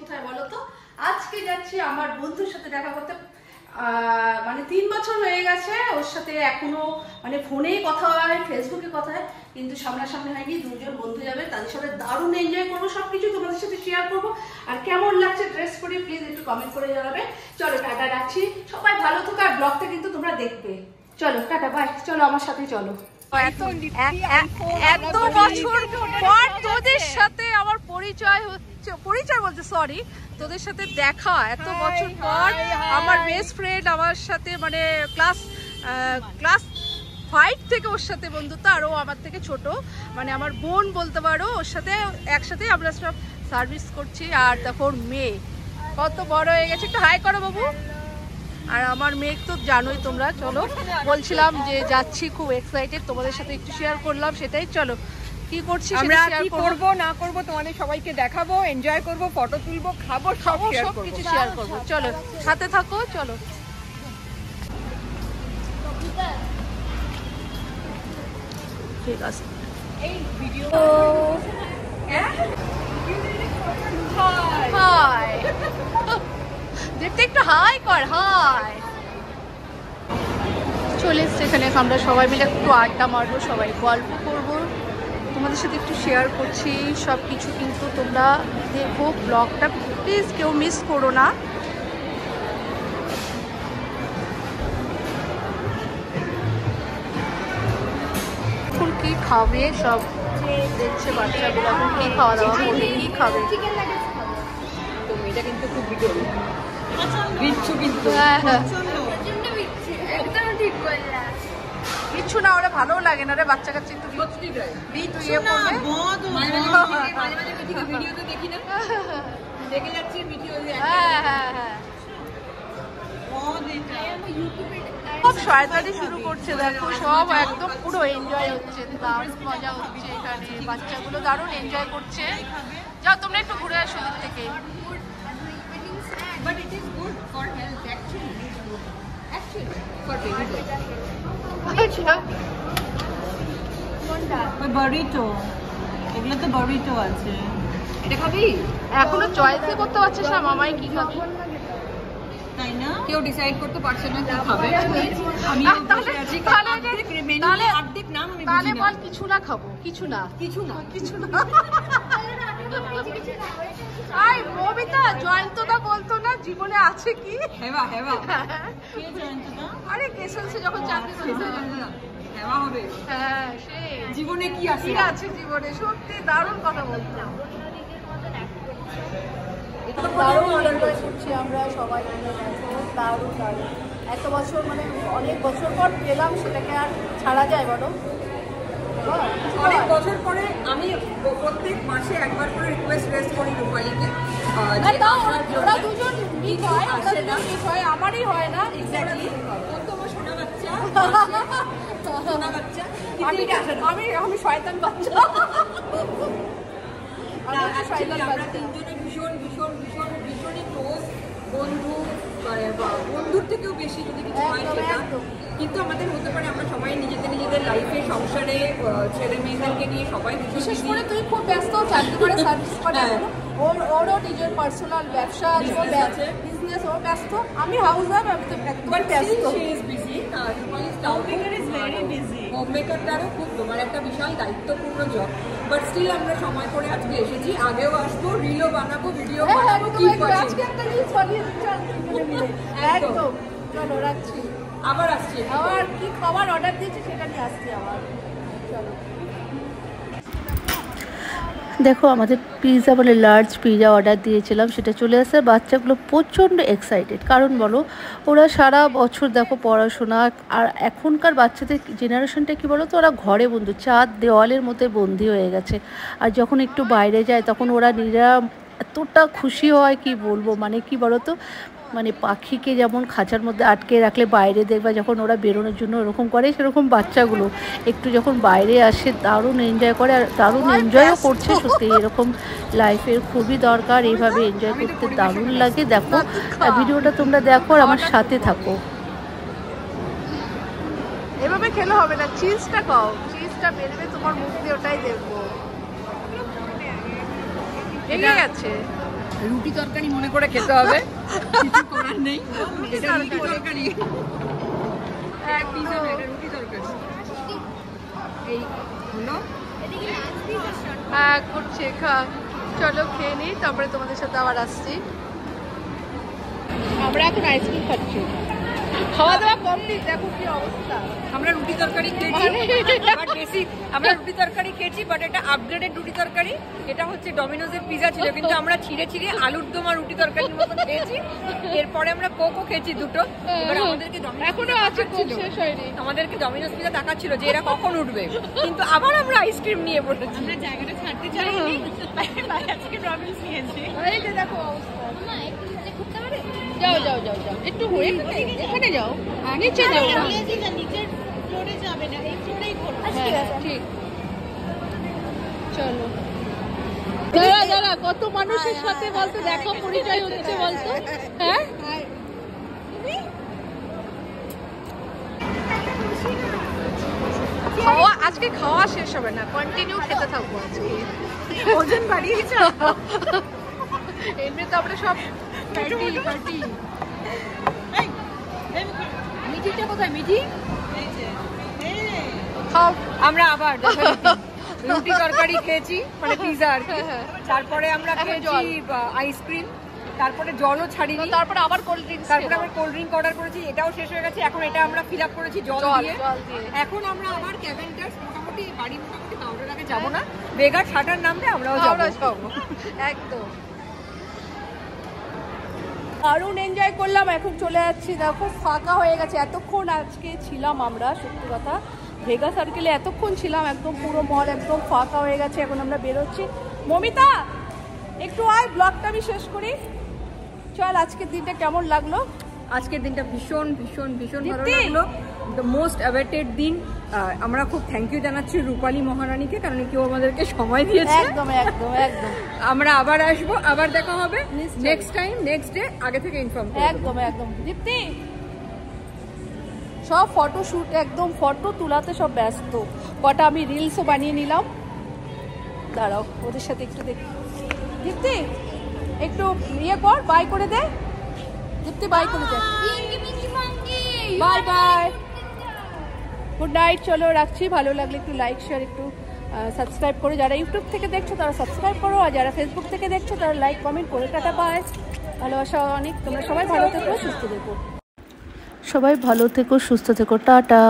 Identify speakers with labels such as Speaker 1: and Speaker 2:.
Speaker 1: কোথায় বলো তো? আজকে যাচ্ছি আমার বন্ধুর সাথে দেখা করতে। মানে 3 বছর হয়ে গেছে ওর সাথে, এখনো মানে ফোনেই কথা হয়, ফেসবুকে কথা হয়, কিন্তু সামনাসামনি হয়নি। দুজন বন্ধু যাবে, তাদের সাথে দারুণ এনজয় করবো, সবকিছু তোমাদের সাথে শেয়ার করবো। আর কেমন লাগছে ড্রেস পরে প্লিজ একটু কমেন্ট করে জানাবে। চলো টাটা রাখছি, সবাই ভালো থাকো, আর ব্লগটা কিন্তু তোমরা দেখবে। চলো টাটা বাই, চলো আমার সাথে চলো। এত বছর পর তোদের সাথে আমার পরিচয় হচ্ছে, পরিচয় বলতে সরি, তোদের সাথে দেখা এত বছর পর। আমার বেস্ট ফ্রেন্ড আমার সাথে মানে ক্লাস 5 থেকে ওর সাথে বন্ধুত্ব, আর ও আমার থেকে ছোট, মানে আমার বোন বলতে পারো। ওর সাথে একসাথে আমরা সব সার্ভিস করছি। আর দেখো ওর মেয়ে কত বড় হয়ে গেছে, একটু হাই করো বাবু। আর আমার মেয়ে তো জানোই তোমরা। চলো বলছিলাম যে যাচ্ছি, খুব এক্সাইটেড, তোমাদের সাথে একটু শেয়ার করলাম সেটাই। চলো কি করছি,
Speaker 2: আমরা কি করব না করব তোমাদের সবাইকে দেখাবো, এনজয় করব, ফটো তুলবো, খাবো, সব
Speaker 1: কিছু শেয়ার করবো। চলো সাথে থাকো। চলো ঠিক আছে।
Speaker 2: এই ভিডিও
Speaker 1: হাই দেখতে একটু হাই কর, হাই। চলে এসছে এখানে, আমরা সবাই মিলে একটু আড্ডা মারবো, সবাই গল্প করবো, তোমাদের সাথে একটু শেয়ার করছি সব কিছু। কিন্তু তোমরা দেখো ব্লগটা, প্লিজ কেউ মিস করো না। এখন কি খাবে সব দেখছে বাচ্চাগুলো, এখন কি খাওয়া দাওয়া করবে, কি খাবে।
Speaker 2: তো এটা কিন্তু খুব বিগল বিচ্ছু, কিন্তু
Speaker 1: হ্যাঁ হ্যাঁ কিচ্ছু না, ওরা ভালোও লাগে না রে, বাচ্চা কাচ্চা একটু ইয়ে সব শয়তানি শুরু করছে। দেখো সব একদম পুরো এনজয় হচ্ছে, দারুণ মজা হচ্ছে এখানে, বাচ্চাগুলো দারুণ এনজয় করছে। যাও তোমরা একটু ঘুরে আসো ওদের থেকে।
Speaker 2: But it is good for health actually for baby.
Speaker 1: আচ্ছা
Speaker 3: ওই বারিটো, এগুলো তো বারিটো আছে।
Speaker 2: এটা খাবি?
Speaker 1: এখনো চয়েসই করতে পারছিস না মামাই কি খাবি,
Speaker 3: তাই না?
Speaker 2: কেউ ডিসাইড করতে পারছে না কি খাবে। আমি বসে আছি,
Speaker 1: তাহলে
Speaker 2: অর্ধেক নাম আমি
Speaker 1: তাহলে বল কিছু না খাবো, কিছু না
Speaker 2: কিছু না
Speaker 1: আই ববিতা জয়ন্তদা বলতো না জীবনে আছে কি,
Speaker 2: হেবা হেবা
Speaker 3: কে জয়ন্তদা?
Speaker 1: আরে কেসেলসে যখন চাকরি করতে
Speaker 2: হেবা হবে।
Speaker 1: হ্যাঁ সে
Speaker 2: জীবনে কি আছে,
Speaker 1: কি আছে জীবনে, সত্যি দারুণ কথা বলতো। দারুণ এনজয় করছি আমরা সবাই মিলে, দারুণ দারুণ। এত বছর মানে অনেক বছর পর পেলাম, সেটাকে আর ছাড়া যায় বলো?
Speaker 2: অনেক বছর পরে আমি প্রত্যেক মাসে একবার করে রিকোয়েস্ট রেস করি রূপালীকে,
Speaker 1: ওরা দুজন মিট হয়, আসে না মিট হয়, আমারই হয় না এক্স্যাক্টলি।
Speaker 2: তোমার সোনা বাচ্চা, সোনা বাচ্চা,
Speaker 1: আমি শয়তান বাচ্চা।
Speaker 2: আমরা তিনজনে ভীষণ ভীষণ ভীষণ ভীষণই ক্লোজ বন্ধু, বন্ধুর থেকেও বেশি যদি কিছু হয় সেটা। কিন্তু আমাদের হতে পারে আমরা সবাই নিজেদের লাইফে, সংসারে, ছেলে মেয়েদেরকে নিয়ে সবাই
Speaker 1: বিশেষ করে তুই খুব ব্যস্ত, চাকরি করে সার্ভিস করে, ওরও নিজের পার্সোনাল ব্যবসা আছে, বিজনেস, ও ব্যস্ত। আমি হাউস ওয়াইফ, আমি তো একদম ব্যস্ত।
Speaker 2: হোমমেকারটারও খুব তোমার একটা বিশাল দায়িত্বপূর্ণ জব, বাট স্টিল আমরা সময় করে আজকে এসেছি। আগেও আসবো, রিলও বানাবো, ভিডিও বানাবো, কি
Speaker 1: আজকে একটা রিলস বানিয়ে একদম। চলো রাখছি,
Speaker 2: আবার আসছি।
Speaker 1: আবার কি খাবার অর্ডার দিয়েছি সেটা নিয়ে আসছি আবার। চলো দেখো আমাদের পিৎজা বলে লার্জ পিৎজা অর্ডার দিয়েছিলাম, সেটা চলে আসে। বাচ্চাগুলো প্রচণ্ড এক্সাইটেড, কারণ বলো ওরা সারা বছর দেখো পড়াশোনা, আর এখনকার বাচ্চাদের জেনারেশনটা কি বলো তো, ওরা ঘরে বন্ধু, চার দেওয়ালের মধ্যে বন্দি হয়ে গেছে। আর যখন একটু বাইরে যায় তখন ওরা নিজেরা এতটা খুশি হয় কি বলবো, মানে কি বলো তো, মানে পাখিকে যেমন খাঁচার মধ্যে আটকে রাখলে বাইরে দেখবা যখন ওরা বেরোনোর জন্য ওরকম করে, সেরকম বাচ্চাগুলো একটু যখন বাইরে আসে দারুণ এনজয় করে, আর দারুণ এনজয়ও করছে। সত্যি এরকম লাইফের খুবই দরকার, এইভাবে এনজয় করতে দারুণ লাগে। দেখো ভিডিওটা তোমরা দেখো আর আমার সাথে থাকো। এভাবে খেলে হবে না, চিজটা খাও, চিজটা বেরবে তোমার মুখ দিয়ে, ওটাই দেখবো। এগিয়ে গেছে
Speaker 2: রুটি তরকারি মনে করে খেতে হবে, কিছু করার নেই। এটা রুটি তরকারি, পিজা না, এটা রুটি তরকারি। এই হলো
Speaker 1: হ্যাঁ করছে খা, চলো খেয়ে নিই, তারপরে তোমাদের সাথে আবার আসছি। আমরা এখন আইসক্রিম খাচ্ছি, খাওয়া দাওয়া কমপ্লিট, দেখো কি অবস্থা।
Speaker 2: আমরা রুটি তরকারি খেয়েছি, বাট বেশি আমরা রুটি তরকারি খেয়েছি, বাট এটা আপগ্রেডেড রুটি তরকারি। এটা হচ্ছে ডমিনোজের পিজা ছিল, কিন্তু আমরা ছিঁড়ে ছিঁড়ে আলুর দম আর রুটি তরকারির মতো খেয়েছি। এরপরে আমরা কোকও খেয়েছি দুটো। এবার আমাদেরকে
Speaker 1: এখনো আছে, কোক শেষ হয়নি।
Speaker 2: আমাদেরকে ডমিনোজ পিজা দেখাচ্ছিল যে এরা কখন উঠবে, কিন্তু আবার আমরা আইসক্রিম নিয়ে বসেছি।
Speaker 3: আমরা জায়গাটা ছাড়তে চাইনি, আজকে ডমিনোজ নিয়েছি।
Speaker 1: এই যে দেখো অবস্থা। যাও যাও যাও যাও, একটু হয়ে এখানে যাও, নিচে যাও না,
Speaker 3: নিচের ফ্লোরে যাবে না, এই ফ্লোরেই করবে।
Speaker 1: ঠিক, চলো। যারা যারা কত মানুষের সাথে বলতো দেখো পরিচয় হচ্ছে বলতো। হ্যাঁ খাওয়া আজকে খাওয়া শেষ হবে না, কন্টিনিউ খেতে থাকবো আজকে।
Speaker 3: ওজন বাড়িয়েছে।
Speaker 1: এমনি তো আমরা সব পার্টি।
Speaker 2: মিঠিটা কোথায়? মিঠি
Speaker 1: খাও।
Speaker 2: আমরা আবার রুটি তরকারি খেয়েছি, মানে পিজা আর কি। তারপরে আমরা খেয়েছি আইসক্রিম, তারপরে জলও ছাড়িনি,
Speaker 1: তারপরে আবার কোল্ড ড্রিঙ্কস,
Speaker 2: তারপরে আমরা কোল্ড ড্রিঙ্ক অর্ডার করেছি, এটাও শেষ হয়ে গেছে। এখন এটা আমরা ফিল আপ করেছি জল দিয়ে। এখন আমরা আবার ক্যাভেন্ডার্স, মোটামুটি বাড়ি মোটামুটি পাউডার আগে যাবো না, বেগার ছাটার নামবে আমরাও যাবো
Speaker 1: একদম। দারুণ এনজয় করলাম, এখন চলে যাচ্ছি। দেখো ফাঁকা হয়ে গেছে, এতক্ষণ আজকে ছিলাম আমরা, সত্যি কথা ভেগা সার্কেলে এতক্ষণ ছিলাম, একদম পুরো মল একদম ফাঁকা হয়ে গেছে। এখন আমরা বেরোচ্ছি। মমিতা একটু আয়, ব্লগটা আমি শেষ করি। চল, আজকের দিনটা কেমন লাগলো?
Speaker 2: আজকের দিনটা ভীষণ ভীষণ ভীষণ ভালো লাগলো, দ্য মোস্ট অ্যাওয়েটেড দিন। আমরা খুব থ্যাংক ইউ জানাচ্ছি রূপালী মহারানীকে, কারণ কেউ আমাদেরকে সময় দিয়েছে।
Speaker 1: একদম একদম একদম।
Speaker 2: আমরা আবার আসবো, আবার দেখা হবে নেক্সট টাইম, নেক্সট ডে, আগে থেকে ইনফর্ম করব।
Speaker 1: একদম একদম। দীপ্তি সব ফটো শুট, একদম ফটো তোলাতে সব ব্যস্ত। কটা আমি রিলসও বানিয়ে নিলাম, দাঁড়াও ওদের সাথে একটু দেখি। দীপ্তি একটু ইয়ে কর, বাই করে দে। দীপ্তি বাই করে দে। Bye bye, good night. চলো রাখছি, ভালো লাগলে একটু লাইক শেয়ার, একটু সাবস্ক্রাইব করো। যারা ইউটিউব থেকে দেখছো তারা সাবস্ক্রাইব করো, আর যারা ফেসবুক থেকে দেখছো তারা লাইক কমেন্ট করে। টাটা বাই, ভালোবাসা অনেক। তোমরা সবাই ভালো থেকো, সুস্থ থেকো। সবাই ভালো থেকো, সুস্থ থেকো, টাটা।